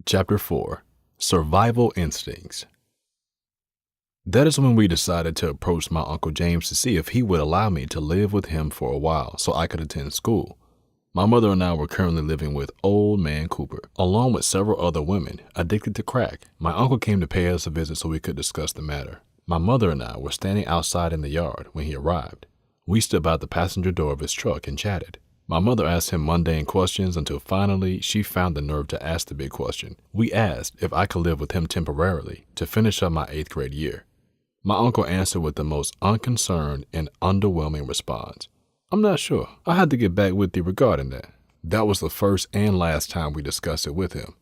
Chapter 4. Survival Instincts. That is when we decided to approach my Uncle James to see if he would allow me to live with him for a while so I could attend school. My mother and I were currently living with Old Man Cooper, along with several other women addicted to crack. My uncle came to pay us a visit so we could discuss the matter. My mother and I were standing outside in the yard when he arrived. We stood by the passenger door of his truck and chatted. My mother asked him mundane questions until finally she found the nerve to ask the big question. We asked if I could live with him temporarily to finish up my 8th grade year. My uncle answered with the most unconcerned and underwhelming response. "I'm not sure. I had to get back with you regarding that." That was the first and last time we discussed it with him.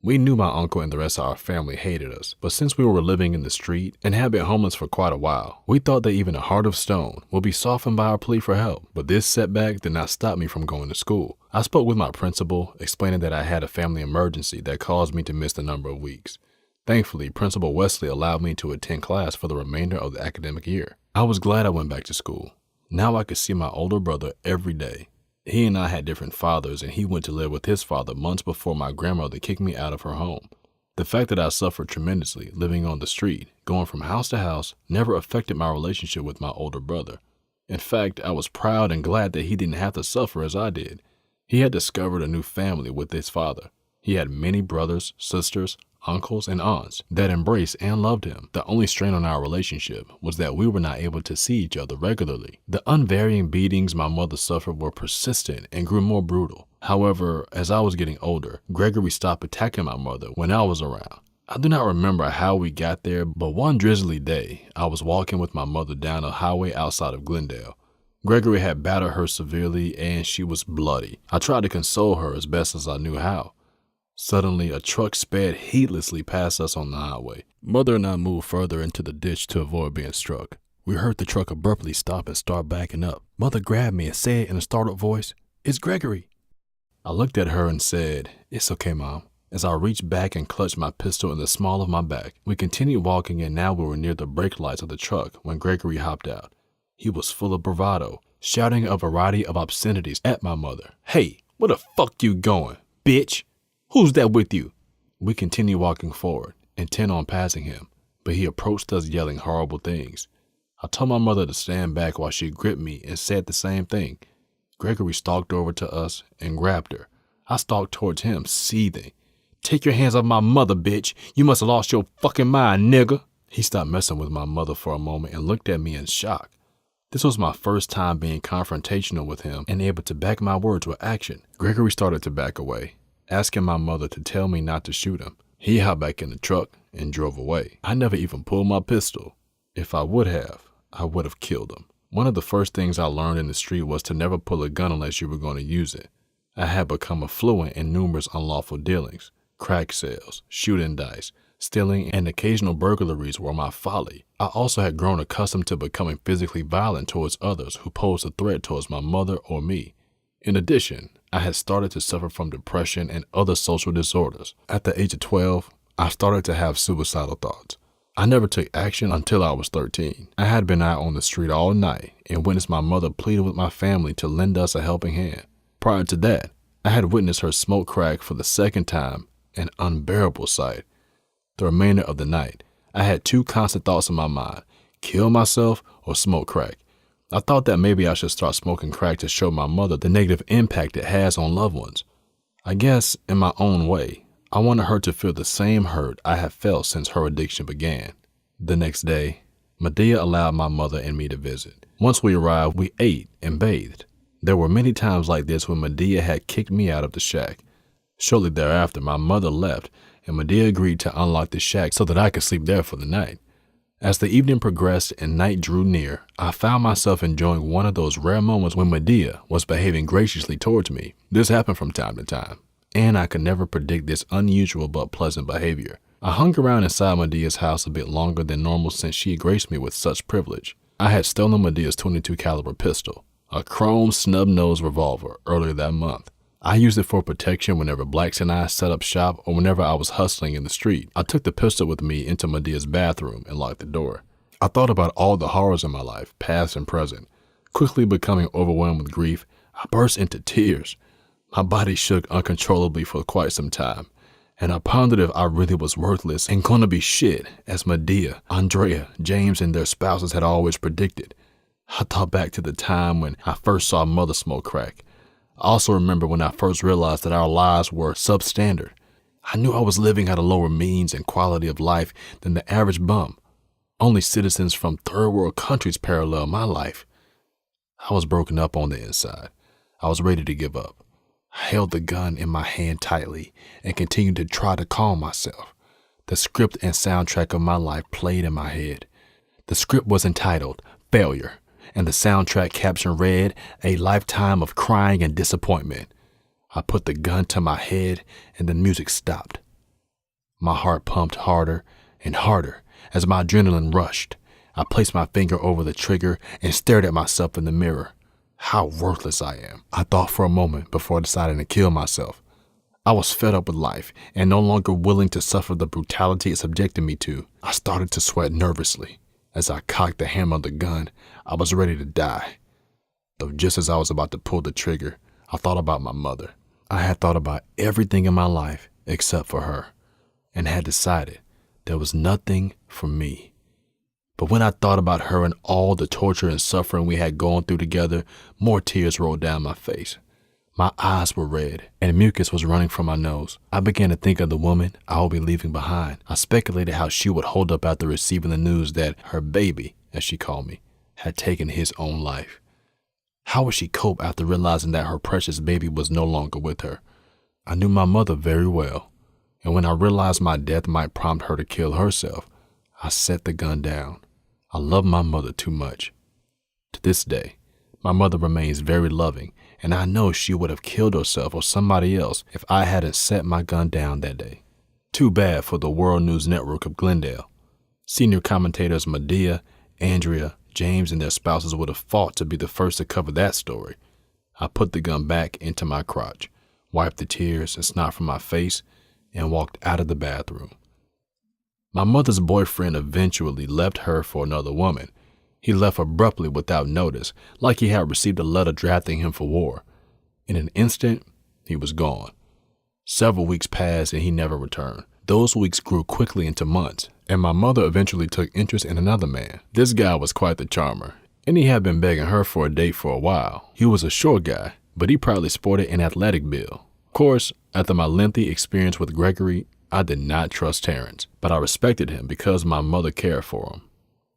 We knew my uncle and the rest of our family hated us, but since we were living in the street and had been homeless for quite a while, we thought that even a heart of stone would be softened by our plea for help. But this setback did not stop me from going to school. I spoke with my principal, explaining that I had a family emergency that caused me to miss a number of weeks. Thankfully, Principal Wesley allowed me to attend class for the remainder of the academic year. I was glad I went back to school. Now I could see my older brother every day. He and I had different fathers, and he went to live with his father months before my grandmother kicked me out of her home. The fact that I suffered tremendously living on the street, going from house to house, never affected my relationship with my older brother. In fact, I was proud and glad that he didn't have to suffer as I did. He had discovered a new family with his father. He had many brothers, sisters, uncles, and aunts that embraced and loved him. The only strain on our relationship was that we were not able to see each other regularly. The unvarying beatings my mother suffered were persistent and grew more brutal. However, as I was getting older, Gregory stopped attacking my mother when I was around. I do not remember how we got there, but one drizzly day, I was walking with my mother down a highway outside of Glendale. Gregory had battered her severely and she was bloody. I tried to console her as best as I knew how. Suddenly, a truck sped heedlessly past us on the highway. Mother and I moved further into the ditch to avoid being struck. We heard the truck abruptly stop and start backing up. Mother grabbed me and said in a startled voice, "It's Gregory." I looked at her and said, "It's okay, Mom." As I reached back and clutched my pistol in the small of my back, we continued walking and now we were near the brake lights of the truck when Gregory hopped out. He was full of bravado, shouting a variety of obscenities at my mother. "Hey, where the fuck you going, bitch? Who's that with you?" We continued walking forward, intent on passing him, but he approached us yelling horrible things. I told my mother to stand back while she gripped me and said the same thing. Gregory stalked over to us and grabbed her. I stalked towards him, seething. "Take your hands off my mother, bitch. You must have lost your fucking mind, nigga." He stopped messing with my mother for a moment and looked at me in shock. This was my first time being confrontational with him and able to back my words with action. Gregory started to back away, asking my mother to tell me not to shoot him. He hopped back in the truck and drove away. I never even pulled my pistol. If I would have killed him. One of the first things I learned in the street was to never pull a gun unless you were going to use it. I had become affluent in numerous unlawful dealings. Crack sales, shooting dice, stealing, and occasional burglaries were my folly. I also had grown accustomed to becoming physically violent towards others who posed a threat towards my mother or me. In addition, I had started to suffer from depression and other social disorders. At the age of 12, I started to have suicidal thoughts. I never took action until I was 13. I had been out on the street all night and witnessed my mother pleading with my family to lend us a helping hand. Prior to that, I had witnessed her smoke crack for the second time, an unbearable sight. The remainder of the night, I had two constant thoughts in my mind: kill myself or smoke crack. I thought that maybe I should start smoking crack to show my mother the negative impact it has on loved ones. I guess, in my own way, I wanted her to feel the same hurt I have felt since her addiction began. The next day, Medea allowed my mother and me to visit. Once we arrived, we ate and bathed. There were many times like this when Medea had kicked me out of the shack. Shortly thereafter, my mother left, and Medea agreed to unlock the shack so that I could sleep there for the night. As the evening progressed and night drew near, I found myself enjoying one of those rare moments when Medea was behaving graciously towards me. This happened from time to time, and I could never predict this unusual but pleasant behavior. I hung around inside Medea's house a bit longer than normal since she graced me with such privilege. I had stolen Medea's .22 caliber pistol, a chrome snub-nosed revolver, earlier that month. I used it for protection whenever Blacks and I set up shop or whenever I was hustling in the street. I took the pistol with me into Medea's bathroom and locked the door. I thought about all the horrors in my life, past and present. Quickly becoming overwhelmed with grief, I burst into tears. My body shook uncontrollably for quite some time. And I pondered if I really was worthless and gonna be shit, as Medea, Andrea, James, and their spouses had always predicted. I thought back to the time when I first saw Mother smoke crack. I also remember when I first realized that our lives were substandard. I knew I was living at a lower means and quality of life than the average bum. Only citizens from third world countries parallel my life. I was broken up on the inside. I was ready to give up. I held the gun in my hand tightly and continued to try to calm myself. The script and soundtrack of my life played in my head. The script was entitled Failure, and the soundtrack caption read, A Lifetime of Crying and Disappointment. I put the gun to my head and the music stopped. My heart pumped harder and harder as my adrenaline rushed. I placed my finger over the trigger and stared at myself in the mirror. How worthless I am, I thought for a moment before deciding to kill myself. I was fed up with life and no longer willing to suffer the brutality it subjected me to. I started to sweat nervously. As I cocked the hammer of the gun, I was ready to die. Though just as I was about to pull the trigger, I thought about my mother. I had thought about everything in my life except for her, and had decided there was nothing for me. But when I thought about her and all the torture and suffering we had gone through together, more tears rolled down my face. My eyes were red, and mucus was running from my nose. I began to think of the woman I would be leaving behind. I speculated how she would hold up after receiving the news that her baby, as she called me, had taken his own life. How would she cope after realizing that her precious baby was no longer with her? I knew my mother very well, and when I realized my death might prompt her to kill herself, I set the gun down. I love my mother too much. To this day, my mother remains very loving, and I know she would have killed herself or somebody else if I hadn't set my gun down that day. Too bad for the World News Network of Glendale. Senior commentators Medea, Andrea, James, and their spouses would have fought to be the first to cover that story. I put the gun back into my crotch, wiped the tears and snot from my face, and walked out of the bathroom. My mother's boyfriend eventually left her for another woman. He left abruptly without notice, like he had received a letter drafting him for war. In an instant, he was gone. Several weeks passed and he never returned. Those weeks grew quickly into months, and my mother eventually took interest in another man. This guy was quite the charmer, and he had been begging her for a date for a while. He was a short guy, but he proudly sported an athletic build. Of course, after my lengthy experience with Gregory, I did not trust Terrence, but I respected him because my mother cared for him.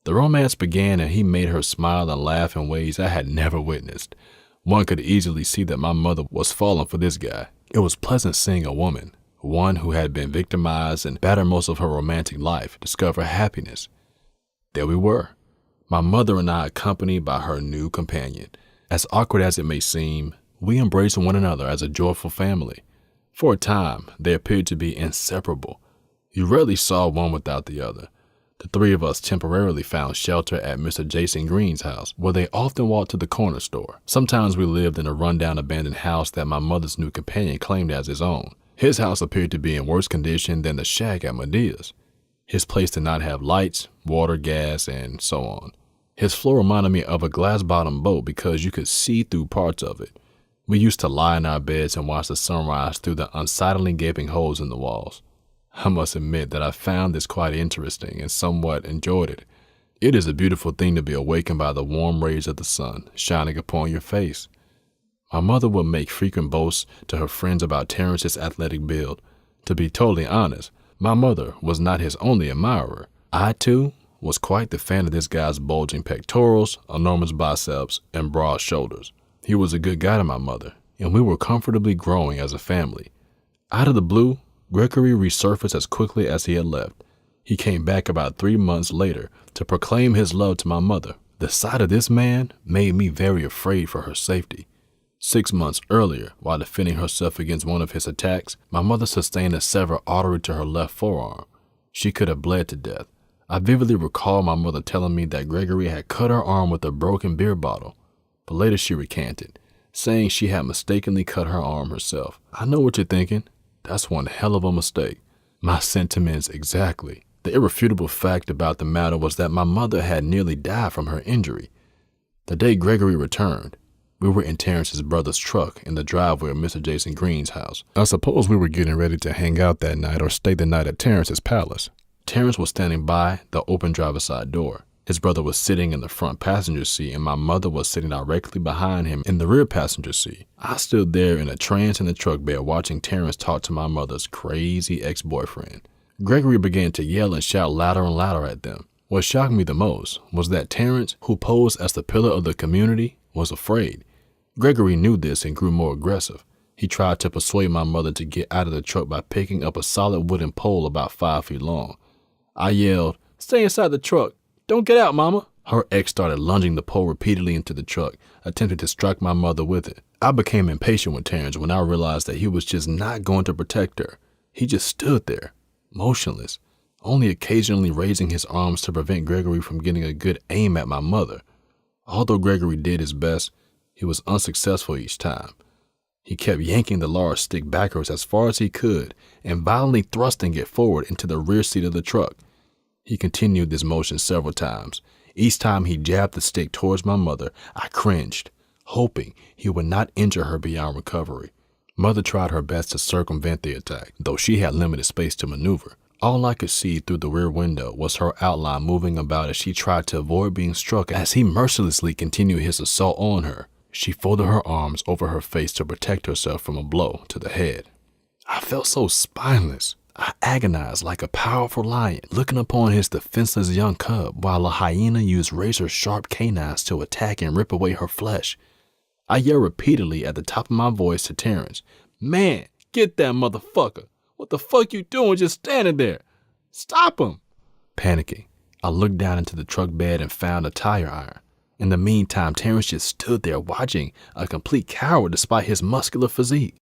The romance began and he made her smile and laugh in ways I had never witnessed. One could easily see that my mother was falling for this guy. It was pleasant seeing a woman, one who had been victimized and battered most of her romantic life, discover happiness. There we were, my mother and I accompanied by her new companion. As awkward as it may seem, we embraced one another as a joyful family. For a time, they appeared to be inseparable. You rarely saw one without the other. The three of us temporarily found shelter at Mr. Jason Green's house, where they often walked to the corner store. Sometimes we lived in a rundown abandoned house that my mother's new companion claimed as his own. His house appeared to be in worse condition than the shack at Medea's. His place did not have lights, water, gas, and so on. His floor reminded me of a glass-bottom boat because you could see through parts of it. We used to lie in our beds and watch the sunrise through the unsightly gaping holes in the walls. I must admit that I found this quite interesting and somewhat enjoyed it. It is a beautiful thing to be awakened by the warm rays of the sun shining upon your face. My mother would make frequent boasts to her friends about Terrence's athletic build. To be totally honest, my mother was not his only admirer. I, too, was quite the fan of this guy's bulging pectorals, enormous biceps, and broad shoulders. He was a good guy to my mother, and we were comfortably growing as a family. Out of the blue, Gregory resurfaced as quickly as he had left. He came back about 3 months later to proclaim his love to my mother. The sight of this man made me very afraid for her safety. 6 months earlier, while defending herself against one of his attacks, my mother sustained a severed artery to her left forearm. She could have bled to death. I vividly recall my mother telling me that Gregory had cut her arm with a broken beer bottle, but later she recanted, saying she had mistakenly cut her arm herself. I know what you're thinking. That's one hell of a mistake. My sentiments exactly. The irrefutable fact about the matter was that my mother had nearly died from her injury. The day Gregory returned, We were in Terrence's brother's truck in the driveway of Mr. Jason Green's house. I suppose we were getting ready to hang out that night or stay the night at Terrence's palace. Terrence was standing by the open driver's side door. His brother was sitting in the front passenger seat and my mother was sitting directly behind him in the rear passenger seat. I stood there in a trance in the truck bed watching Terrence talk to my mother's crazy ex-boyfriend. Gregory began to yell and shout louder and louder at them. What shocked me the most was that Terrence, who posed as the pillar of the community, was afraid. Gregory knew this and grew more aggressive. He tried to persuade my mother to get out of the truck by picking up a solid wooden pole about 5 feet long. I yelled, "Stay inside the truck. Don't get out, Mama." Her ex started lunging the pole repeatedly into the truck, attempting to strike my mother with it. I became impatient with Terrence when I realized that he was just not going to protect her. He just stood there, motionless, only occasionally raising his arms to prevent Gregory from getting a good aim at my mother. Although Gregory did his best, he was unsuccessful each time. He kept yanking the large stick backwards as far as he could and violently thrusting it forward into the rear seat of the truck. He continued this motion several times. Each time he jabbed the stick towards my mother, I cringed, hoping he would not injure her beyond recovery. Mother tried her best to circumvent the attack, though she had limited space to maneuver. All I could see through the rear window was her outline moving about as she tried to avoid being struck as he mercilessly continued his assault on her. She folded her arms over her face to protect herself from a blow to the head. I felt so spineless. I agonized like a powerful lion, looking upon his defenseless young cub while a hyena used razor-sharp canines to attack and rip away her flesh. I yelled repeatedly at the top of my voice to Terrence, "Man, get that motherfucker. What the fuck you doing just standing there? Stop him." Panicking, I looked down into the truck bed and found a tire iron. In the meantime, Terrence just stood there watching, a complete coward despite his muscular physique.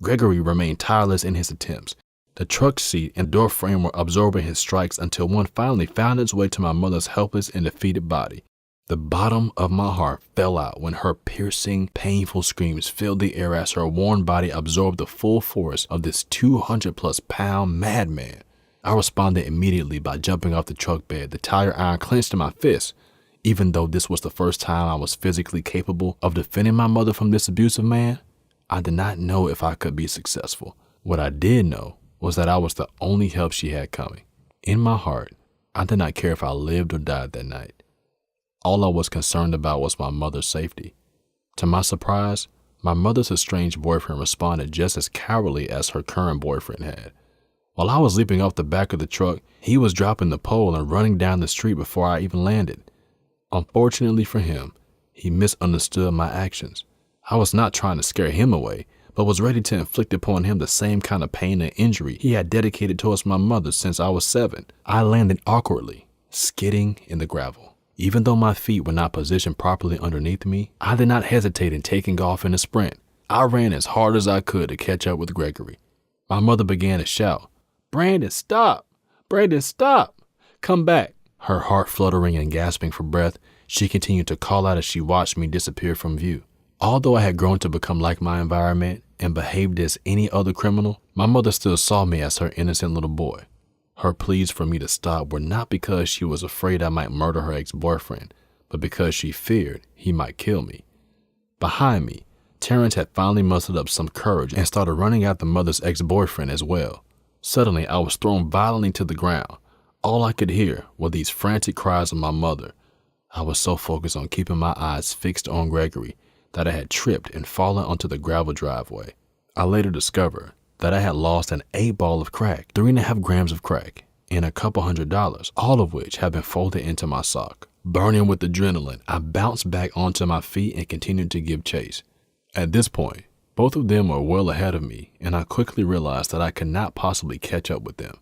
Gregory remained tireless in his attempts. The truck seat and door frame were absorbing his strikes until one finally found its way to my mother's helpless and defeated body. The bottom of my heart fell out when her piercing, painful screams filled the air as her worn body absorbed the full force of this 200-plus-pound madman. I responded immediately by jumping off the truck bed, the tire iron clenched in my fist. Even though this was the first time I was physically capable of defending my mother from this abusive man, I did not know if I could be successful. What I did know was that I was the only help she had coming. In my heart, I did not care if I lived or died that night. All I was concerned about was my mother's safety. To my surprise, my mother's estranged boyfriend responded just as cowardly as her current boyfriend had. While I was leaping off the back of the truck, he was dropping the pole and running down the street before I even landed. Unfortunately for him, he misunderstood my actions. I was not trying to scare him away, but was ready to inflict upon him the same kind of pain and injury he had dedicated towards my mother since I was 7. I landed awkwardly, skidding in the gravel. Even though my feet were not positioned properly underneath me, I did not hesitate in taking off in a sprint. I ran as hard as I could to catch up with Gregory. My mother began to shout, "Brandon, stop! Brandon, stop! Come back!" Her heart fluttering and gasping for breath, she continued to call out as she watched me disappear from view. Although I had grown to become like my environment and behaved as any other criminal, my mother still saw me as her innocent little boy. Her pleas for me to stop were not because she was afraid I might murder her ex-boyfriend, but because she feared he might kill me. Behind me, Terrence had finally mustered up some courage and started running at the mother's ex-boyfriend as well. Suddenly, I was thrown violently to the ground. All I could hear were these frantic cries of my mother. I was so focused on keeping my eyes fixed on Gregory that I had tripped and fallen onto the gravel driveway. I later discovered that I had lost an 8-ball of crack, 3.5 grams of crack, and a couple $100, all of which had been folded into my sock. Burning with adrenaline, I bounced back onto my feet and continued to give chase. At this point, both of them were well ahead of me, and I quickly realized that I could not possibly catch up with them.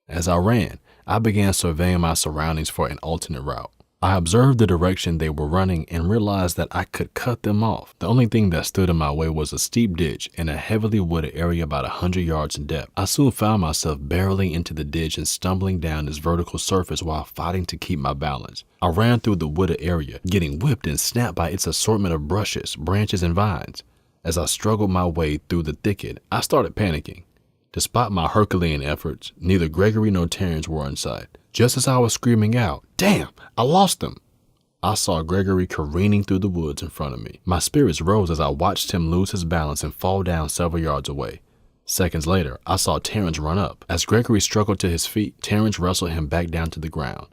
As I ran, I began surveying my surroundings for an alternate route. I observed the direction they were running and realized that I could cut them off. The only thing that stood in my way was a steep ditch in a heavily wooded area about 100 yards in depth. I soon found myself barreling into the ditch and stumbling down its vertical surface while fighting to keep my balance. I ran through the wooded area, getting whipped and snapped by its assortment of brushes, branches, and vines. As I struggled my way through the thicket, I started panicking. Despite my Herculean efforts, neither Gregory nor Terrence were in sight. Just as I was screaming out, "Damn, I lost them!" I saw Gregory careening through the woods in front of me. My spirits rose as I watched him lose his balance and fall down several yards away. Seconds later, I saw Terrence run up. As Gregory struggled to his feet, Terrence wrestled him back down to the ground.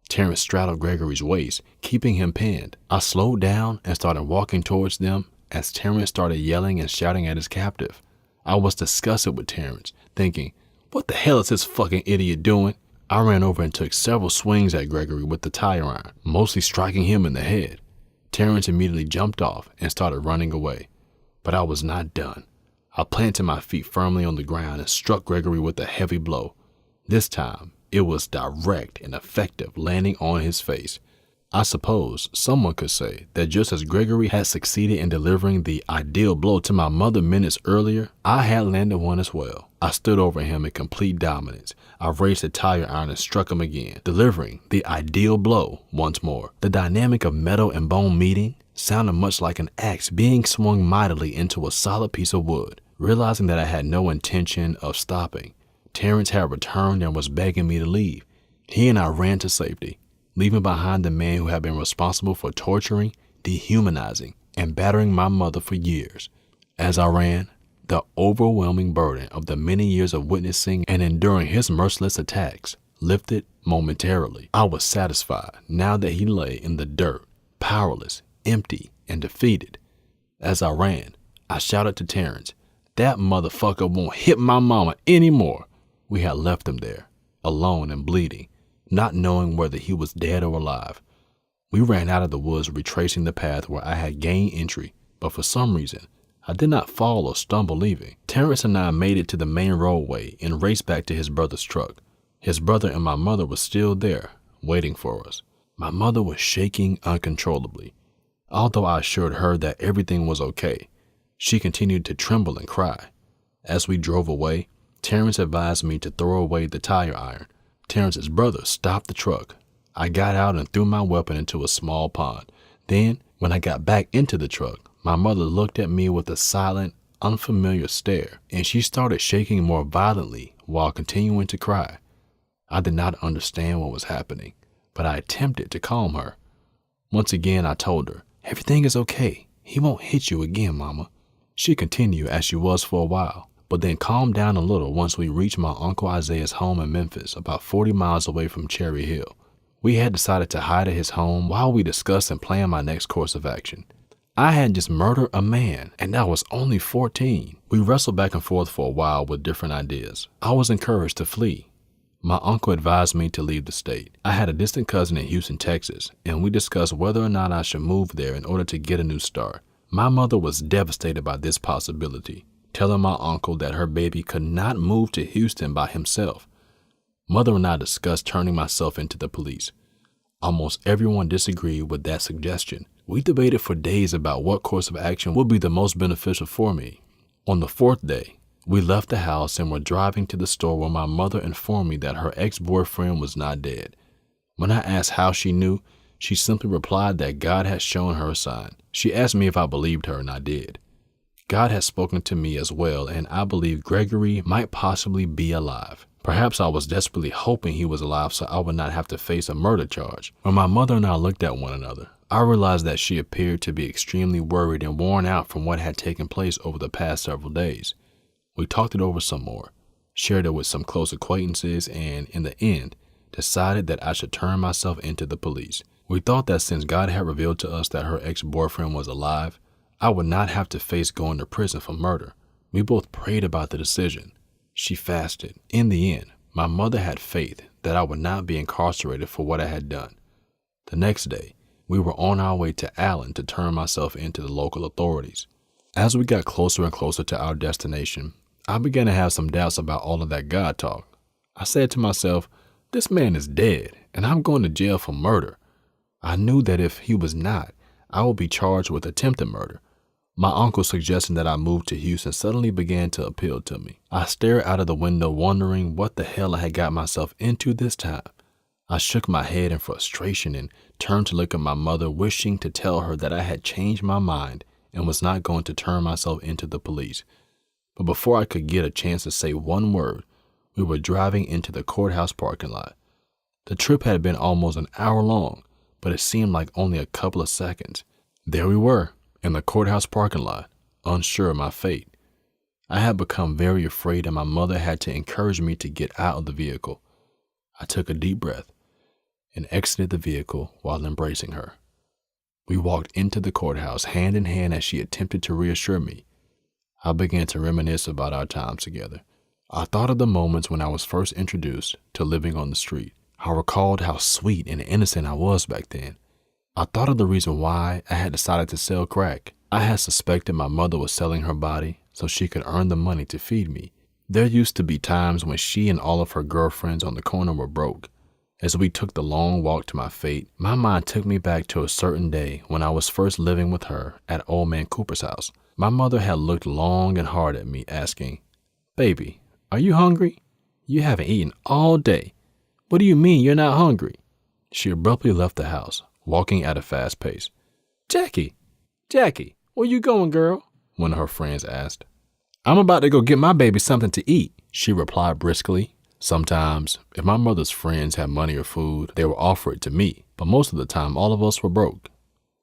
Terrence straddled Gregory's waist, keeping him pinned. I slowed down and started walking towards them as Terrence started yelling and shouting at his captive. I was disgusted with Terrence, thinking, what the hell is this fucking idiot doing? I ran over and took several swings at Gregory with the tire iron, mostly striking him in the head. Terrence immediately jumped off and started running away. But I was not done. I planted my feet firmly on the ground and struck Gregory with a heavy blow. This time, it was direct and effective, landing on his face. I suppose someone could say that just as Gregory had succeeded in delivering the ideal blow to my mother minutes earlier, I had landed one as well. I stood over him in complete dominance. I raised the tire iron and struck him again, delivering the ideal blow once more. The dynamic of metal and bone meeting sounded much like an axe being swung mightily into a solid piece of wood. Realizing that I had no intention of stopping, Terrence had returned and was begging me to leave. He and I ran to safety, leaving behind the man who had been responsible for torturing, dehumanizing, and battering my mother for years. As I ran, the overwhelming burden of the many years of witnessing and enduring his merciless attacks lifted momentarily. I was satisfied now that he lay in the dirt, powerless, empty, and defeated. As I ran, I shouted to Terrence, "That motherfucker won't hit my mama anymore." We had left him there, alone and bleeding, not knowing whether he was dead or alive. We ran out of the woods, retracing the path where I had gained entry, but for some reason, I did not fall or stumble leaving. Terrence and I made it to the main roadway and raced back to his brother's truck. His brother and my mother were still there, waiting for us. My mother was shaking uncontrollably. Although I assured her that everything was okay, she continued to tremble and cry. As we drove away, Terrence advised me to throw away the tire iron. Terrence's brother stopped the truck. I got out and threw my weapon into a small pond. Then, when I got back into the truck, my mother looked at me with a silent, unfamiliar stare, and she started shaking more violently while continuing to cry. I did not understand what was happening, but I attempted to calm her. Once again, I told her, "Everything is okay. He won't hit you again, Mama." She continued as she was for a while, but then calmed down a little once we reached my Uncle Isaiah's home in Memphis, about 40 miles away from Cherry Hill. We had decided to hide at his home while we discussed and planned my next course of action. I had just murdered a man, and I was only 14. We wrestled back and forth for a while with different ideas. I was encouraged to flee. My uncle advised me to leave the state. I had a distant cousin in Houston, Texas, and we discussed whether or not I should move there in order to get a new start. My mother was devastated by this possibility, telling my uncle that her baby could not move to Houston by himself. Mother and I discussed turning myself into the police. Almost everyone disagreed with that suggestion. We debated for days about what course of action would be the most beneficial for me. On the fourth day, we left the house and were driving to the store where my mother informed me that her ex-boyfriend was not dead. When I asked how she knew, she simply replied that God had shown her a sign. She asked me if I believed her, and I did. God had spoken to me as well, and I believed Gregory might possibly be alive. Perhaps I was desperately hoping he was alive so I would not have to face a murder charge. When my mother and I looked at one another, I realized that she appeared to be extremely worried and worn out from what had taken place over the past several days. We talked it over some more, shared it with some close acquaintances, and in the end, decided that I should turn myself into the police. We thought that since God had revealed to us that her ex-boyfriend was alive, I would not have to face going to prison for murder. We both prayed about the decision. She fasted. In the end, my mother had faith that I would not be incarcerated for what I had done. The next day, we were on our way to Allen to turn myself into the local authorities. As we got closer and closer to our destination, I began to have some doubts about all of that God talk. I said to myself, this man is dead, and I'm going to jail for murder. I knew that if he was not, I would be charged with attempted murder. My uncle's suggestion that I move to Houston suddenly began to appeal to me. I stared out of the window wondering what the hell I had got myself into this time. I shook my head in frustration and turned to look at my mother, wishing to tell her that I had changed my mind and was not going to turn myself into the police. But before I could get a chance to say one word, we were driving into the courthouse parking lot. The trip had been almost an hour long, but it seemed like only a couple of seconds. There we were, in the courthouse parking lot, unsure of my fate. I had become very afraid, and my mother had to encourage me to get out of the vehicle. I took a deep breath and exited the vehicle while embracing her. We walked into the courthouse hand in hand as she attempted to reassure me. I began to reminisce about our times together. I thought of the moments when I was first introduced to living on the street. I recalled how sweet and innocent I was back then. I thought of the reason why I had decided to sell crack. I had suspected my mother was selling her body so she could earn the money to feed me. There used to be times when she and all of her girlfriends on the corner were broke. As we took the long walk to my fate, my mind took me back to a certain day when I was first living with her at Old Man Cooper's house. My mother had looked long and hard at me, asking, "Baby, are you hungry? You haven't eaten all day. What do you mean you're not hungry?" She abruptly left the house, walking at a fast pace. Jackie, where you going, girl?" one of her friends asked. "I'm about to go get my baby something to eat," she replied briskly. Sometimes, if my mother's friends had money or food, they would offer it to me, but most of the time all of us were broke.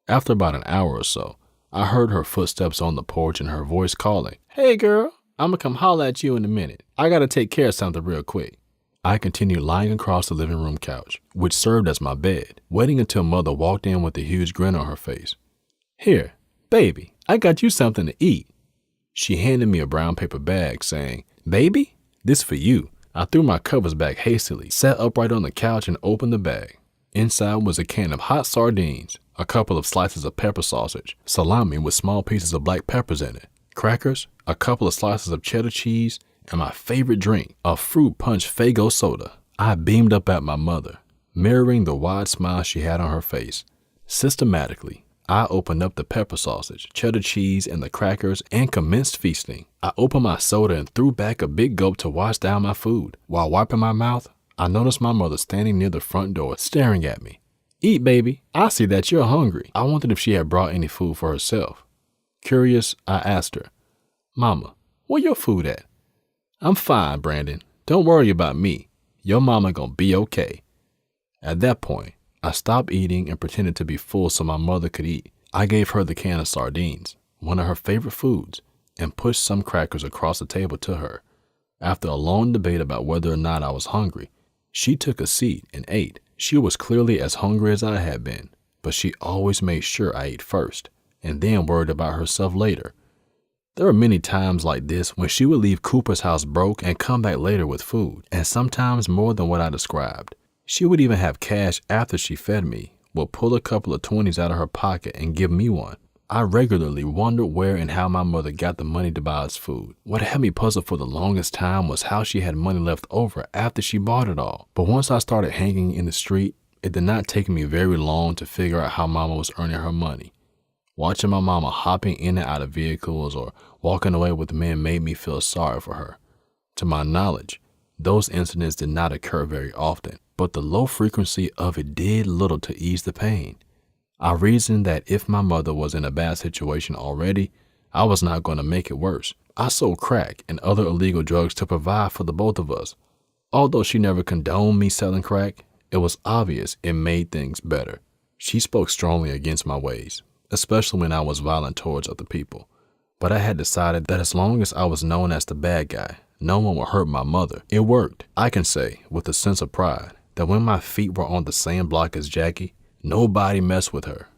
After about an hour or so, I heard her footsteps on the porch and her voice calling, "Hey girl, I'ma come holler at you in a minute. I gotta take care of something real quick." I continued lying across the living room couch, which served as my bed, waiting until Mother walked in with a huge grin on her face. "Here, baby, I got you something to eat." She handed me a brown paper bag, saying, "Baby, this for you." I threw my covers back hastily, sat upright on the couch, and opened the bag. Inside was a can of hot sardines, a couple of slices of pepper sausage, salami with small pieces of black peppers in it, crackers, a couple of slices of cheddar cheese, and my favorite drink, a fruit punch Faygo soda. I beamed up at my mother, mirroring the wide smile she had on her face. Systematically, I opened up the pepper sausage, cheddar cheese, and the crackers and commenced feasting. I opened my soda and threw back a big gulp to wash down my food. While wiping my mouth, I noticed my mother standing near the front door, staring at me. "Eat, baby. I see that you're hungry." I wondered if she had brought any food for herself. Curious, I asked her, "Mama, where your food at?" "I'm fine, Brandon. Don't worry about me. Your mama gonna be okay." At that point, I stopped eating and pretended to be full so my mother could eat. I gave her the can of sardines, one of her favorite foods, and pushed some crackers across the table to her. After a long debate about whether or not I was hungry, she took a seat and ate. She was clearly as hungry as I had been, but she always made sure I ate first, and then worried about herself later. There were many times like this when she would leave Cooper's house broke and come back later with food, and sometimes more than what I described. She would even have cash after she fed me, would pull a couple of 20s out of her pocket and give me one. I regularly wondered where and how my mother got the money to buy us food. What had me puzzled for the longest time was how she had money left over after she bought it all. But once I started hanging in the street, it did not take me very long to figure out how Mama was earning her money. Watching my mama hopping in and out of vehicles or walking away with men made me feel sorry for her. To my knowledge, those incidents did not occur very often, but the low frequency of it did little to ease the pain. I reasoned that if my mother was in a bad situation already, I was not going to make it worse. I sold crack and other illegal drugs to provide for the both of us. Although she never condoned me selling crack, it was obvious it made things better. She spoke strongly against my ways, especially when I was violent towards other people. But I had decided that as long as I was known as the bad guy, no one would hurt my mother. It worked. I can say, with a sense of pride, that when my feet were on the same block as Jackie, nobody messed with her.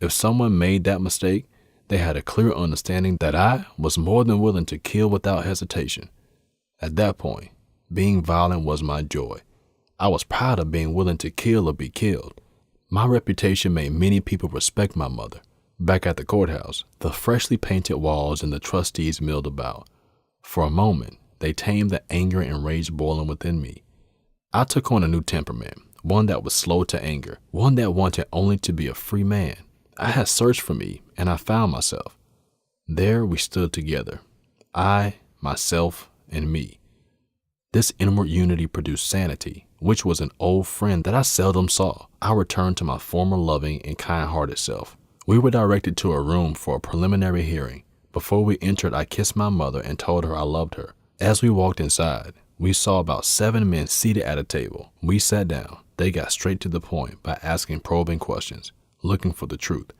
If someone made that mistake, they had a clear understanding that I was more than willing to kill without hesitation. At that point, being violent was my joy. I was proud of being willing to kill or be killed. My reputation made many people respect my mother. Back at the courthouse, the freshly painted walls and the trustees milled about. For a moment, they tamed the anger and rage boiling within me. I took on a new temperament, one that was slow to anger, one that wanted only to be a free man. I had searched for me, and I found myself. There we stood together, I, myself, and me. This inward unity produced sanity, which was an old friend that I seldom saw. I returned to my former loving and kind-hearted self. We were directed to a room for a preliminary hearing. Before we entered, I kissed my mother and told her I loved her. As we walked inside, we saw about 7 men seated at a table. We sat down. They got straight to the point by asking probing questions, looking for the truth.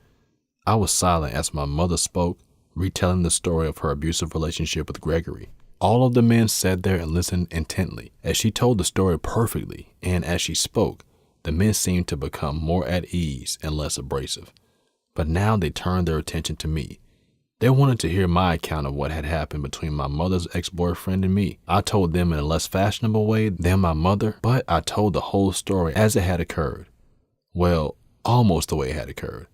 I was silent as my mother spoke, retelling the story of her abusive relationship with Gregory. All of the men sat there and listened intently as she told the story perfectly, and as she spoke, the men seemed to become more at ease and less abrasive. But now they turned their attention to me. They wanted to hear my account of what had happened between my mother's ex-boyfriend and me. I told them in a less fashionable way than my mother, but I told the whole story as it had occurred. Well, almost the way it had occurred.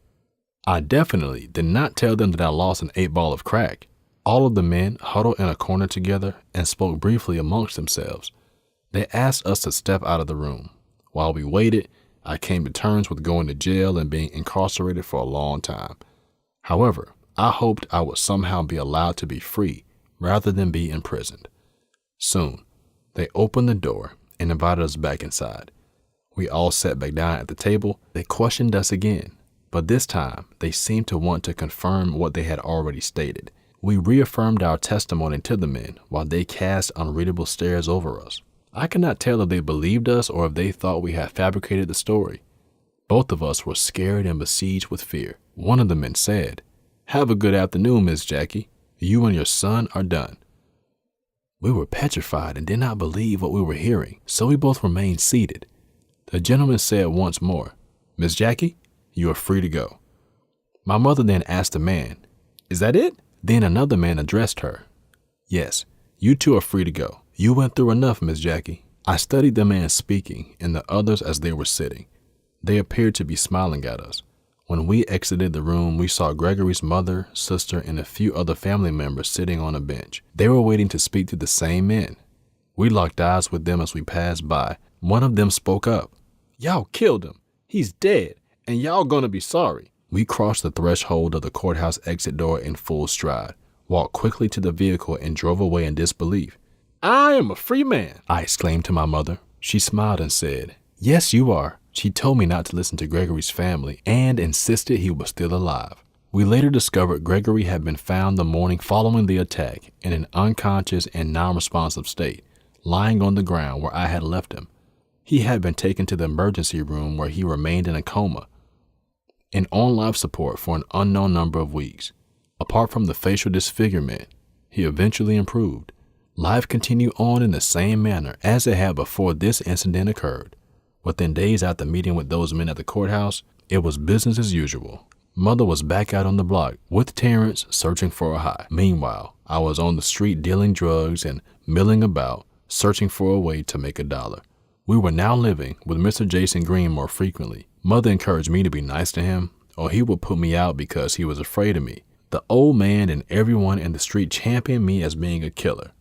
I definitely did not tell them that I lost an 8-ball of crack. All of the men huddled in a corner together and spoke briefly amongst themselves. They asked us to step out of the room. While we waited, I came to terms with going to jail and being incarcerated for a long time. However, I hoped I would somehow be allowed to be free rather than be imprisoned. Soon, they opened the door and invited us back inside. We all sat back down at the table. They questioned us again, but this time they seemed to want to confirm what they had already stated. We reaffirmed our testimony to the men while they cast unreadable stares over us. I could not tell if they believed us or if they thought we had fabricated the story. Both of us were scared and besieged with fear. One of the men said, "Have a good afternoon, Miss Jackie. You and your son are done." We were petrified and did not believe what we were hearing, so we both remained seated. The gentleman said once more, "Miss Jackie, you are free to go." My mother then asked the man, "Is that it?" Then another man addressed her. "Yes, you two are free to go. You went through enough, Miss Jackie." I studied the man speaking and the others as they were sitting. They appeared to be smiling at us. When we exited the room, we saw Gregory's mother, sister, and a few other family members sitting on a bench. They were waiting to speak to the same men. We locked eyes with them as we passed by. One of them spoke up. "Y'all killed him. He's dead, and y'all gonna be sorry." We crossed the threshold of the courthouse exit door in full stride, walked quickly to the vehicle, and drove away in disbelief. "I am a free man," I exclaimed to my mother. She smiled and said, "Yes, you are." She told me not to listen to Gregory's family and insisted he was still alive. We later discovered Gregory had been found the morning following the attack in an unconscious and non-responsive state, lying on the ground where I had left him. He had been taken to the emergency room where he remained in a coma and on life support for an unknown number of weeks. Apart from the facial disfigurement, he eventually improved. Life continued on in the same manner as it had before this incident occurred. Within days after meeting with those men at the courthouse, it was business as usual. Mother was back out on the block with Terrence searching for a high. Meanwhile, I was on the street dealing drugs and milling about, searching for a way to make $1. We were now living with Mr. Jason Green more frequently. Mother encouraged me to be nice to him, or he would put me out because he was afraid of me. The old man and everyone in the street championed me as being a killer.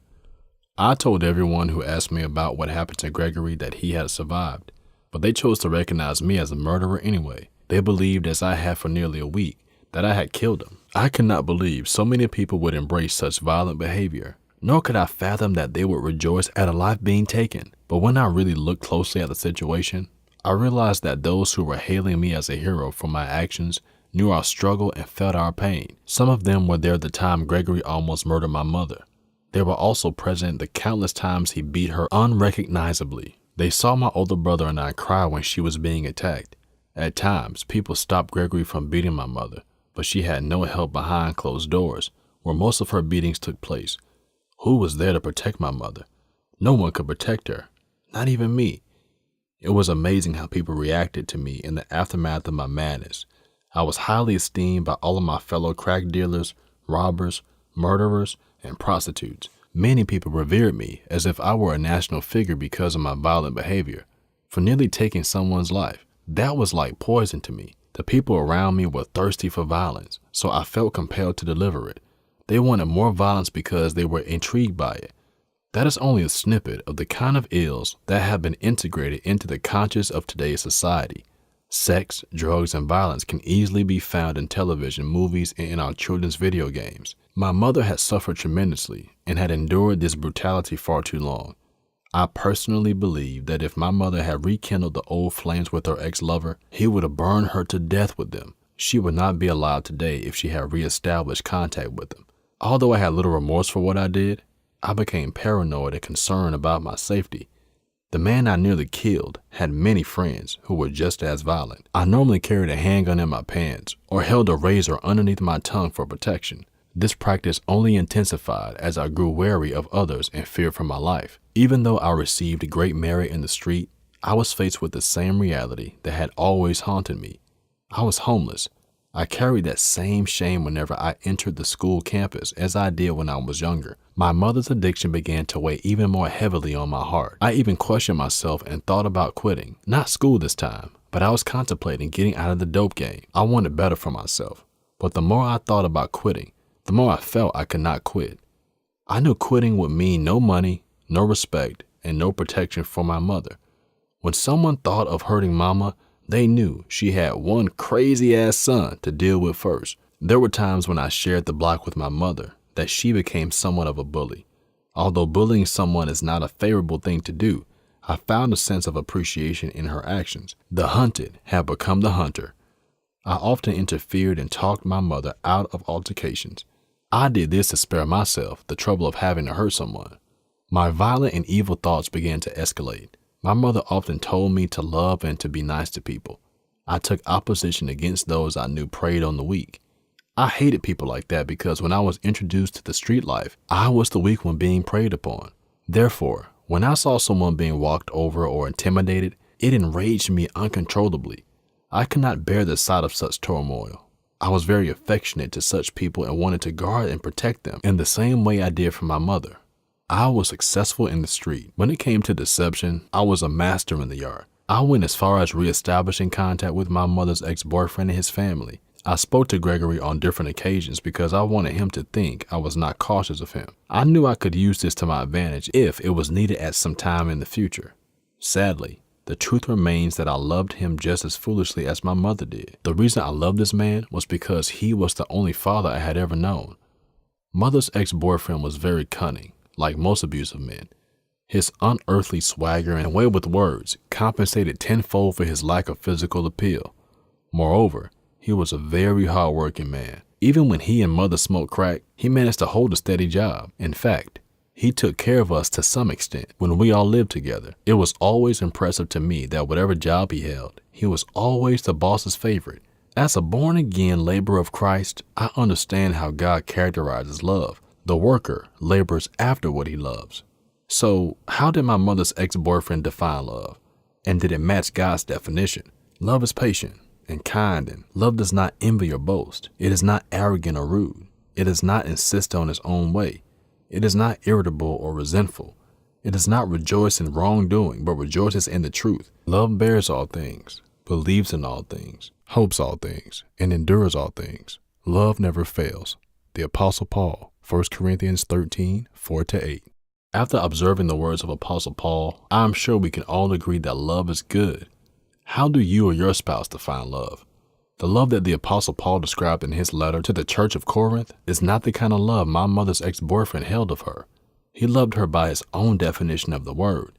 I told everyone who asked me about what happened to Gregory that he had survived, but they chose to recognize me as a murderer anyway. They believed, as I had for nearly a week, that I had killed him. I could not believe so many people would embrace such violent behavior, nor could I fathom that they would rejoice at a life being taken. But when I really looked closely at the situation, I realized that those who were hailing me as a hero for my actions knew our struggle and felt our pain. Some of them were there the time Gregory almost murdered my mother. They were also present the countless times he beat her unrecognizably. They saw my older brother and I cry when she was being attacked. At times, people stopped Gregory from beating my mother, but she had no help behind closed doors, where most of her beatings took place. Who was there to protect my mother? No one could protect her, not even me. It was amazing how people reacted to me in the aftermath of my madness. I was highly esteemed by all of my fellow crack dealers, robbers, murderers, and prostitutes. Many people revered me as if I were a national figure because of my violent behavior. For nearly taking someone's life, that was like poison to me. The people around me were thirsty for violence, so I felt compelled to deliver it. They wanted more violence because they were intrigued by it. That is only a snippet of the kind of ills that have been integrated into the conscience of today's society. Sex, drugs, and violence can easily be found in television, movies, and in our children's video games. My mother had suffered tremendously and had endured this brutality far too long. I personally believe that if my mother had rekindled the old flames with her ex-lover, he would have burned her to death with them. She would not be alive today if she had reestablished contact with him. Although I had little remorse for what I did, I became paranoid and concerned about my safety. The man I nearly killed had many friends who were just as violent. I normally carried a handgun in my pants or held a razor underneath my tongue for protection. This practice only intensified as I grew wary of others and feared for my life. Even though I received great merit in the street, I was faced with the same reality that had always haunted me. I was homeless. I carried that same shame whenever I entered the school campus as I did when I was younger. My mother's addiction began to weigh even more heavily on my heart. I even questioned myself and thought about quitting. Not school this time, but I was contemplating getting out of the dope game. I wanted better for myself. But the more I thought about quitting, the more I felt I could not quit. I knew quitting would mean no money, no respect, and no protection for my mother. When someone thought of hurting mama, they knew she had one crazy-ass son to deal with first. There were times when I shared the block with my mother that she became somewhat of a bully. Although bullying someone is not a favorable thing to do, I found a sense of appreciation in her actions. The hunted have become the hunter. I often interfered and talked my mother out of altercations. I did this to spare myself the trouble of having to hurt someone. My violent and evil thoughts began to escalate. My mother often told me to love and to be nice to people. I took opposition against those I knew preyed on the weak. I hated people like that because when I was introduced to the street life, I was the weak one being preyed upon. Therefore, when I saw someone being walked over or intimidated, it enraged me uncontrollably. I could not bear the sight of such turmoil. I was very affectionate to such people and wanted to guard and protect them in the same way I did for my mother. I was successful in the street. When it came to deception, I was a master in the yard. I went as far as reestablishing contact with my mother's ex-boyfriend and his family. I spoke to Gregory on different occasions because I wanted him to think I was not cautious of him. I knew I could use this to my advantage if it was needed at some time in the future. Sadly, the truth remains that I loved him just as foolishly as my mother did. The reason I loved this man was because he was the only father I had ever known. Mother's ex-boyfriend was very cunning. Like most abusive men, his unearthly swagger and way with words compensated tenfold for his lack of physical appeal. Moreover, he was a very hard-working man. Even when he and mother smoked crack, he managed to hold a steady job. In fact, he took care of us to some extent when we all lived together. It was always impressive to me that whatever job he held, he was always the boss's favorite. As a born-again laborer of Christ, I understand how God characterizes love. The worker labors after what he loves. So how did my mother's ex-boyfriend define love? And did it match God's definition? Love is patient and kind, and love does not envy or boast. It is not arrogant or rude. It does not insist on its own way. It is not irritable or resentful. It does not rejoice in wrongdoing, but rejoices in the truth. Love bears all things, believes in all things, hopes all things, and endures all things. Love never fails. The Apostle Paul, 1 Corinthians 13, 4-8. After observing the words of Apostle Paul, I am sure we can all agree that love is good. How do you or your spouse define love? The love that the Apostle Paul described in his letter to the church of Corinth is not the kind of love my mother's ex-boyfriend held of her. He loved her by his own definition of the word.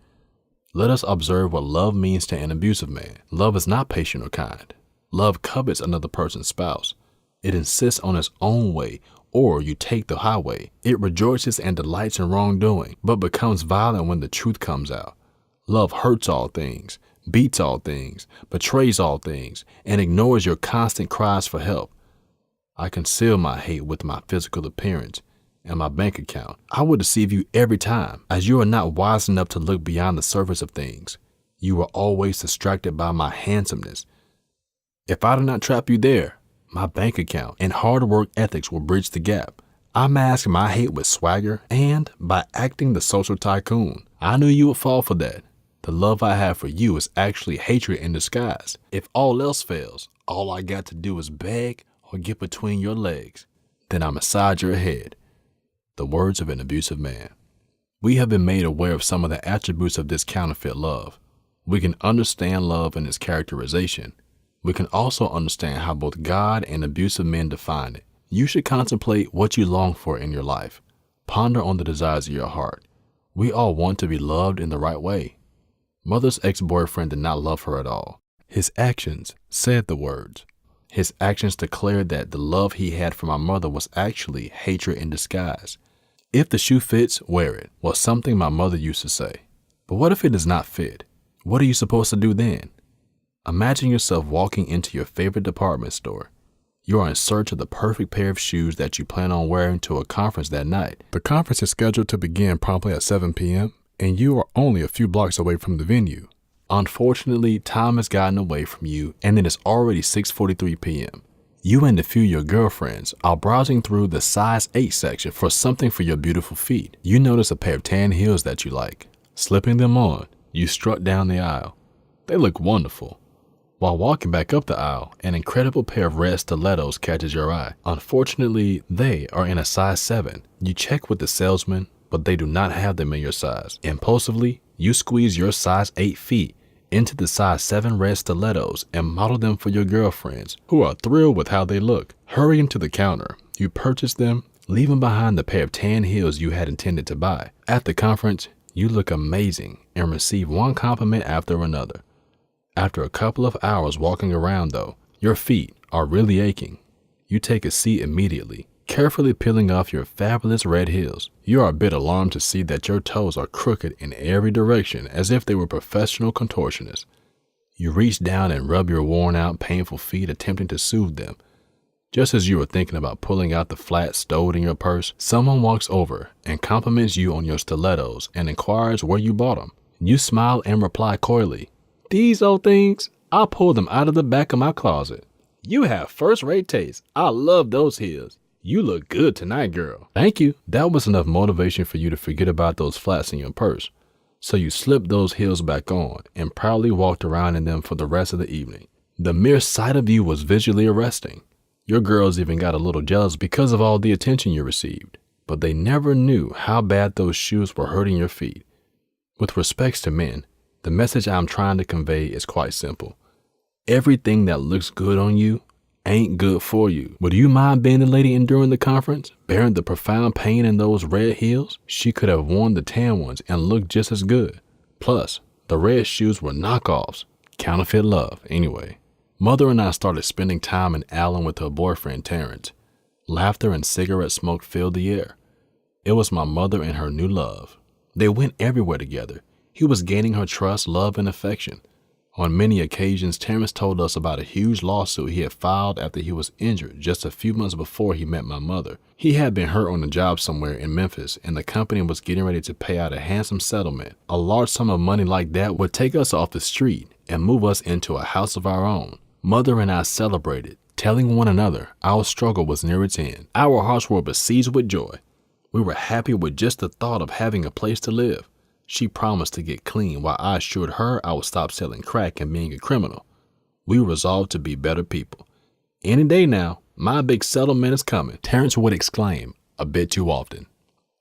Let us observe what love means to an abusive man. Love is not patient or kind. Love covets another person's spouse. It insists on its own way, or you take the highway. It rejoices and delights in wrongdoing, but becomes violent when the truth comes out. Love hurts all things, beats all things, betrays all things, and ignores your constant cries for help. I conceal my hate with my physical appearance and my bank account. I will deceive you every time, as you are not wise enough to look beyond the surface of things. You are always distracted by my handsomeness. If I do not trap you there, my bank account and hard work ethics will bridge the gap. I mask my hate with swagger and by acting the social tycoon. I knew you would fall for that. The love I have for you is actually hatred in disguise. If all else fails, all I got to do is beg or get between your legs. Then I'm inside your head. The words of an abusive man. We have been made aware of some of the attributes of this counterfeit love. We can understand love and its characterization. We can also understand how both God and abusive men define it. You should contemplate what you long for in your life. Ponder on the desires of your heart. We all want to be loved in the right way. Mother's ex-boyfriend did not love her at all. His actions said the words. His actions declared that the love he had for my mother was actually hatred in disguise. If the shoe fits, wear it, was something my mother used to say. But what if it does not fit? What are you supposed to do then? Imagine yourself walking into your favorite department store. You are in search of the perfect pair of shoes that you plan on wearing to a conference that night. The conference is scheduled to begin promptly at 7 p.m., and you are only a few blocks away from the venue. Unfortunately, time has gotten away from you, and it is already 6:43 p.m. You and a few of your girlfriends are browsing through the size 8 section for something for your beautiful feet. You notice a pair of tan heels that you like. Slipping them on, you strut down the aisle. They look wonderful. While walking back up the aisle, an incredible pair of red stilettos catches your eye. Unfortunately, they are in a size 7. You check with the salesman, but they do not have them in your size. Impulsively, you squeeze your size 8 feet into the size 7 red stilettos and model them for your girlfriends, who are thrilled with how they look. Hurrying to the counter, you purchase them, leaving behind the pair of tan heels you had intended to buy. At the conference, you look amazing and receive one compliment after another. After a couple of hours walking around though, your feet are really aching. You take a seat immediately, carefully peeling off your fabulous red heels. You are a bit alarmed to see that your toes are crooked in every direction as if they were professional contortionists. You reach down and rub your worn out, painful feet, attempting to soothe them. Just as you are thinking about pulling out the flat stowed in your purse, someone walks over and compliments you on your stilettos and inquires where you bought them. You smile and reply coyly, "These old things, I pulled them out of the back of my closet." "You have first-rate taste. I love those heels. You look good tonight, girl." "Thank you." That was enough motivation for you to forget about those flats in your purse. So you slipped those heels back on and proudly walked around in them for the rest of the evening. The mere sight of you was visually arresting. Your girls even got a little jealous because of all the attention you received, but they never knew how bad those shoes were hurting your feet. With respects to men, the message I'm trying to convey is quite simple. Everything that looks good on you ain't good for you. Would you mind being the lady enduring the conference, bearing the profound pain in those red heels? She could have worn the tan ones and looked just as good. Plus, the red shoes were knockoffs. Counterfeit love, anyway. Mother and I started spending time in Allen with her boyfriend, Terrence. Laughter and cigarette smoke filled the air. It was my mother and her new love. They went everywhere together. He was gaining her trust, love, and affection. On many occasions, Terrence told us about a huge lawsuit he had filed after he was injured just a few months before he met my mother. He had been hurt on a job somewhere in Memphis, and the company was getting ready to pay out a handsome settlement. A large sum of money like that would take us off the street and move us into a house of our own. Mother and I celebrated, telling one another our struggle was near its end. Our hearts were besieged with joy. We were happy with just the thought of having a place to live. She promised to get clean while I assured her I would stop selling crack and being a criminal. We resolved to be better people. "Any day now, my big settlement is coming," Terrence would exclaim a bit too often.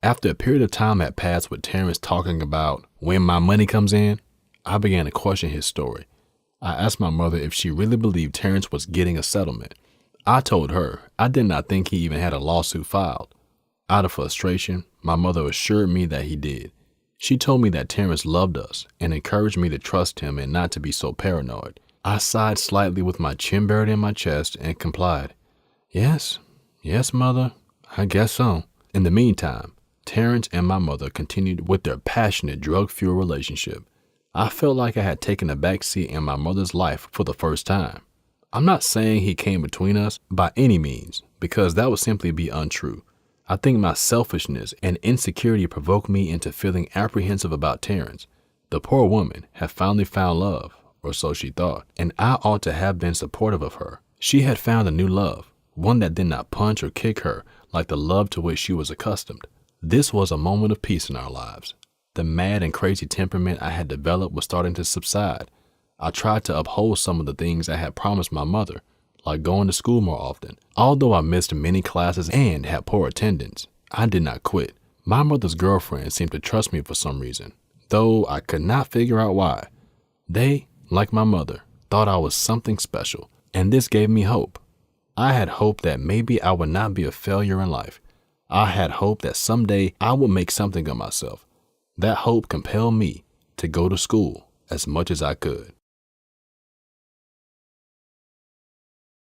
After a period of time had passed with Terrence talking about when my money comes in, I began to question his story. I asked my mother if she really believed Terrence was getting a settlement. I told her I did not think he even had a lawsuit filed. Out of frustration, my mother assured me that he did. She told me that Terrence loved us and encouraged me to trust him and not to be so paranoid. I sighed slightly with my chin buried in my chest and complied. Yes, mother, I guess so." In the meantime, Terrence and my mother continued with their passionate drug-fueled relationship. I felt like I had taken a back seat in my mother's life for the first time. I'm not saying he came between us by any means, because that would simply be untrue. I think my selfishness and insecurity provoked me into feeling apprehensive about Terrence. The poor woman had finally found love, or so she thought, and I ought to have been supportive of her. She had found a new love, one that did not punch or kick her like the love to which she was accustomed. This was a moment of peace in our lives. The mad and crazy temperament I had developed was starting to subside. I tried to uphold some of the things I had promised my mother, like going to school more often. Although I missed many classes and had poor attendance, I did not quit. My mother's girlfriend seemed to trust me for some reason, though I could not figure out why. They, like my mother, thought I was something special, and this gave me hope. I had hope that maybe I would not be a failure in life. I had hope that someday I would make something of myself. That hope compelled me to go to school as much as I could.